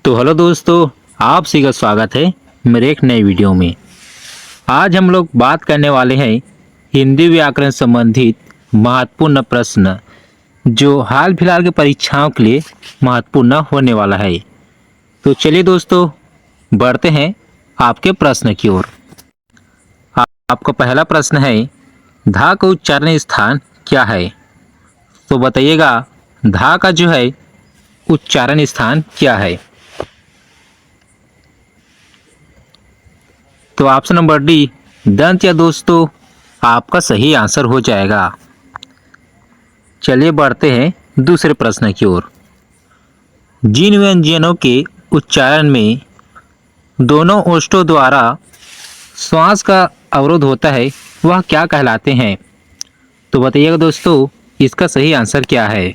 तो हेलो दोस्तों, आप सभी का स्वागत है मेरे एक नए वीडियो में। आज हम लोग बात करने वाले हैं हिंदी व्याकरण संबंधित महत्वपूर्ण प्रश्न जो हाल फिलहाल के परीक्षाओं के लिए महत्वपूर्ण होने वाला है। तो चलिए दोस्तों, बढ़ते हैं आपके प्रश्न की ओर। आपका पहला प्रश्न है, धा का उच्चारण स्थान क्या है? तो बताइएगा धा का जो है उच्चारण स्थान क्या है? तो ऑप्शन नंबर डी दंत या दोस्तों आपका सही आंसर हो जाएगा। चलिए बढ़ते हैं दूसरे प्रश्न की ओर। जिन व्यंजनों के उच्चारण में दोनों ओष्ठों द्वारा श्वास का अवरोध होता है वह क्या कहलाते हैं? तो बताइएगा दोस्तों इसका सही आंसर क्या है?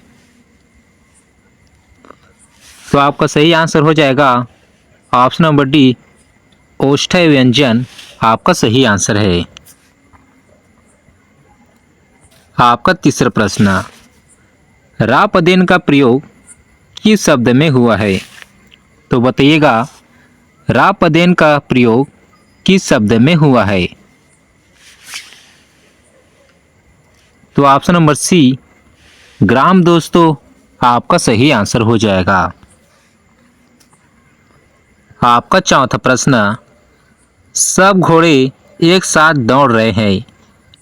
तो आपका सही आंसर हो जाएगा ऑप्शन नंबर डी ओष्ठ्य व्यंजन आपका सही आंसर है। आपका तीसरा प्रश्न, रापदेन का प्रयोग किस शब्द में हुआ है? तो बताइएगा रापदेन का प्रयोग किस शब्द में हुआ है? तो ऑप्शन नंबर सी ग्राम दोस्तों आपका सही आंसर हो जाएगा। आपका चौथा प्रश्न, सब घोड़े एक साथ दौड़ रहे हैं,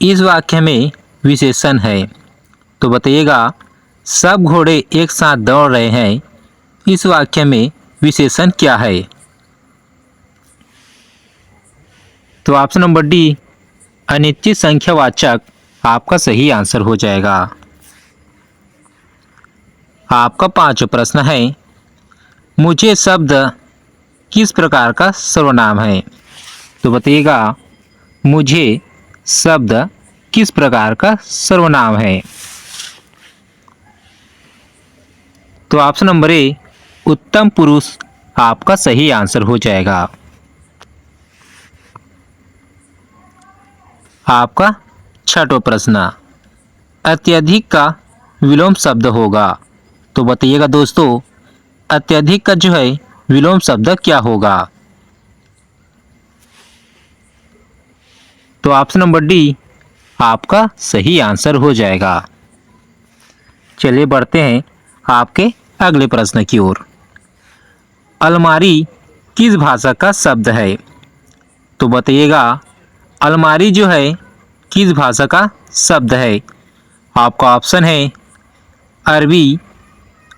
इस वाक्य में विशेषण है। तो बताइएगा सब घोड़े एक साथ दौड़ रहे हैं, इस वाक्य में विशेषण क्या है? तो ऑप्शन नंबर डी अनिश्चित संख्यावाचक आपका सही आंसर हो जाएगा। आपका पांचवा प्रश्न है, मुझे शब्द किस प्रकार का सर्वनाम है? तो बताइएगा मुझे शब्द किस प्रकार का सर्वनाम है? तो ऑप्शन नंबर ए उत्तम पुरुष आपका सही आंसर हो जाएगा। आपका छठवां प्रश्न, अत्यधिक का विलोम शब्द होगा। तो बताइएगा दोस्तों अत्यधिक का जो है विलोम शब्द क्या होगा? तो ऑप्शन नंबर डी आपका सही आंसर हो जाएगा। चलिए बढ़ते हैं आपके अगले प्रश्न की ओर। अलमारी किस भाषा का शब्द है? तो बताइएगा अलमारी जो है किस भाषा का शब्द है? आपका ऑप्शन है अरबी,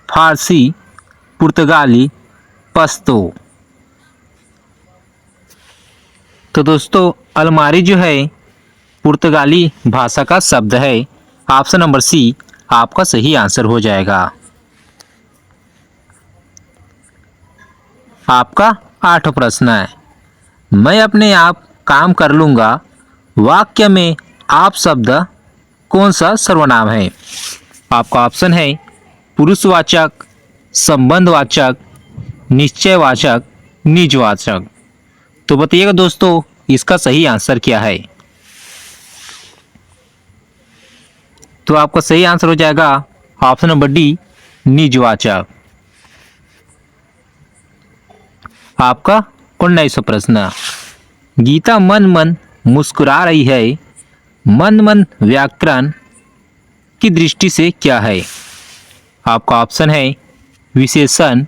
फारसी, पुर्तगाली, पश्तो। तो दोस्तों अलमारी जो है पुर्तगाली भाषा का शब्द है। ऑप्शन नंबर सी आपका सही आंसर हो जाएगा। आपका आठवां प्रश्न है, मैं अपने आप काम कर लूँगा, वाक्य में आप शब्द कौन सा सर्वनाम है? आपका ऑप्शन है पुरुषवाचक, संबंधवाचक, निश्चयवाचक, निजवाचक। तो बताइएगा दोस्तों इसका सही आंसर क्या है? तो आपका सही आंसर हो जाएगा ऑप्शन नंबर डी निजवाचक। आपका 19वां प्रश्न, गीता मन मन मुस्कुरा रही है, मन मन व्याकरण की दृष्टि से क्या है? आपका ऑप्शन है विशेषण,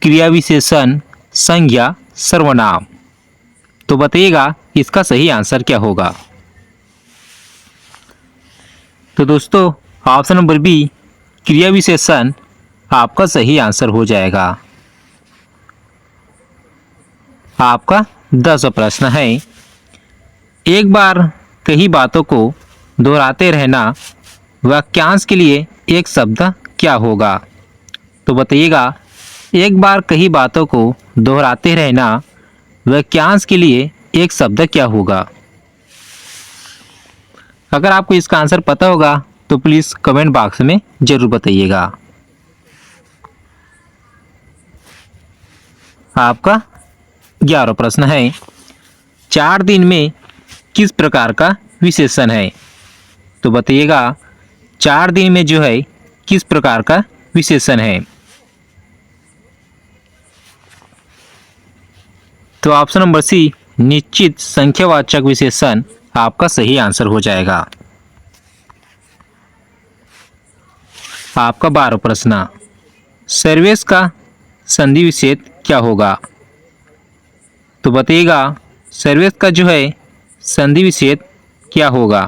क्रिया विशेषण, संज्ञा, सर्वनाम। तो बताइएगा इसका सही आंसर क्या होगा? तो दोस्तों ऑप्शन नंबर बी क्रिया विशेषण आपका सही आंसर हो जाएगा। आपका 10वां प्रश्न है, एक बार कई बातों को दोहराते रहना वाक्यांश के लिए एक शब्द क्या होगा? तो बताइएगा एक बार कई बातों को दोहराते रहना वाक्यांश के लिए एक शब्द क्या होगा? अगर आपको इसका आंसर पता होगा तो प्लीज़ कमेंट बॉक्स में ज़रूर बताइएगा। आपका 11वां प्रश्न है, 4 दिन में किस प्रकार का विशेषण है? तो बताइएगा 4 दिन में जो है किस प्रकार का विशेषण है? तो ऑप्शन नंबर सी निश्चित संख्यावाचक विशेषण आपका सही आंसर हो जाएगा। आपका 12वां प्रश्न, सर्वनाम का संधि विच्छेद क्या होगा? तो बताइएगा सर्वनाम का जो है संधि विच्छेद क्या होगा?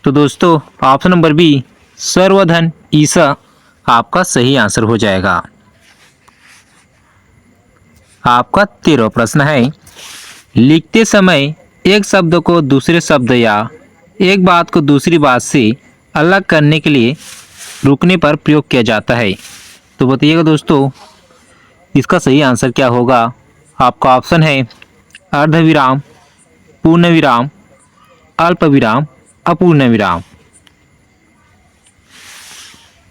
तो दोस्तों ऑप्शन नंबर बी सर्वधन ईसा आपका सही आंसर हो जाएगा। आपका 13वां प्रश्न है, लिखते समय एक शब्द को दूसरे शब्द या एक बात को दूसरी बात से अलग करने के लिए रुकने पर प्रयोग किया जाता है। तो बताइएगा दोस्तों इसका सही आंसर क्या होगा? आपका ऑप्शन है अर्धविराम, पूर्ण विराम, अल्प विराम, अपूर्ण विराम।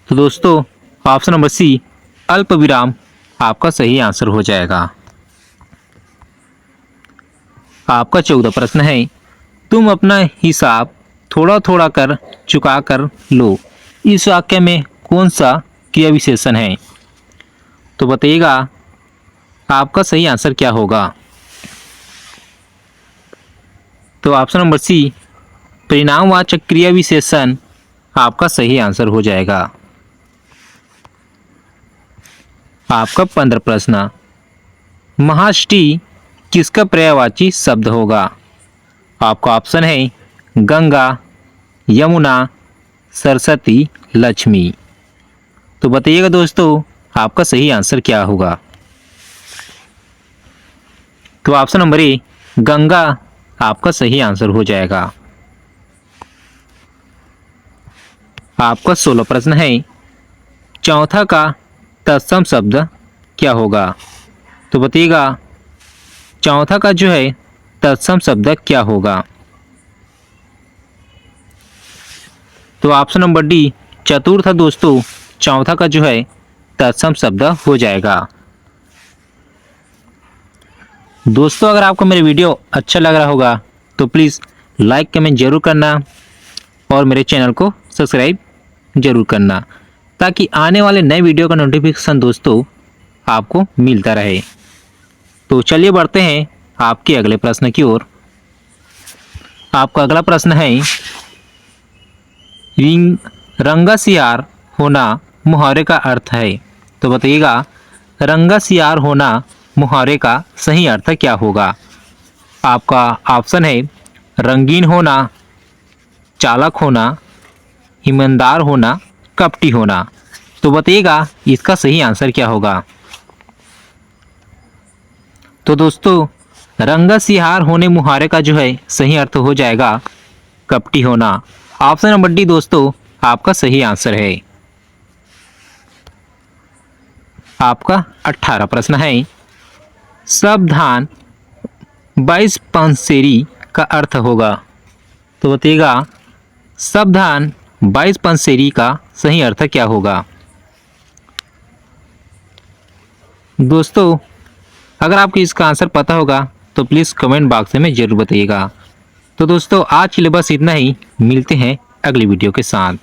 तो दोस्तों ऑप्शन नंबर सी अल्प विराम आपका सही आंसर हो जाएगा। आपका 14वां प्रश्न है, तुम अपना हिसाब थोड़ा थोड़ा कर चुका कर लो, इस वाक्य में कौन सा क्रिया विशेषण है? तो बताइएगा आपका सही आंसर क्या होगा? तो ऑप्शन नंबर सी परिणामवाचक क्रिया विशेषण आपका सही आंसर हो जाएगा। आपका 15वां प्रश्न, महाष्टि किसका पर्यायवाची शब्द होगा? आपका ऑप्शन है गंगा, यमुना, सरस्वती, लक्ष्मी। तो बताइएगा दोस्तों आपका सही आंसर क्या होगा? तो ऑप्शन नंबर ए गंगा आपका सही आंसर हो जाएगा। आपका 16वां प्रश्न है, चौथा का तत्सम शब्द क्या होगा? तो बताइएगा चौथा का जो है तत्सम शब्द क्या होगा? तो ऑप्शन नंबर डी चतुर्थ दोस्तों चौथा का जो है तत्सम शब्द हो जाएगा। दोस्तों अगर आपको मेरे वीडियो अच्छा लग रहा होगा तो प्लीज़ लाइक कमेंट जरूर करना और मेरे चैनल को सब्सक्राइब जरूर करना ताकि आने वाले नए वीडियो का नोटिफिकेशन दोस्तों आपको मिलता रहे। तो चलिए बढ़ते हैं आपके अगले प्रश्न की ओर। आपका अगला प्रश्न है, रंगसियार होना मुहावरे का अर्थ है। तो बताइएगा रंगसियार होना मुहावरे का सही अर्थ क्या होगा? आपका ऑप्शन है रंगीन होना, चालाक होना, ईमानदार होना, कपटी होना। तो बताइएगा इसका सही आंसर क्या होगा? तो दोस्तों रंगसियार होने मुहावरे का जो है सही अर्थ हो जाएगा कपटी होना। ऑप्शन नंबर डी दोस्तों आपका सही आंसर है। आपका 18वां प्रश्न है, सावधान 22 पंसेरी का अर्थ होगा। तो बताइएगा सावधान 22 पंसेरी का सही अर्थ क्या होगा? दोस्तों अगर आपको इसका आंसर पता होगा तो प्लीज़ कमेंट बॉक्स में ज़रूर बताइएगा। तो दोस्तों आज के लिए बस इतना ही, मिलते हैं अगली वीडियो के साथ।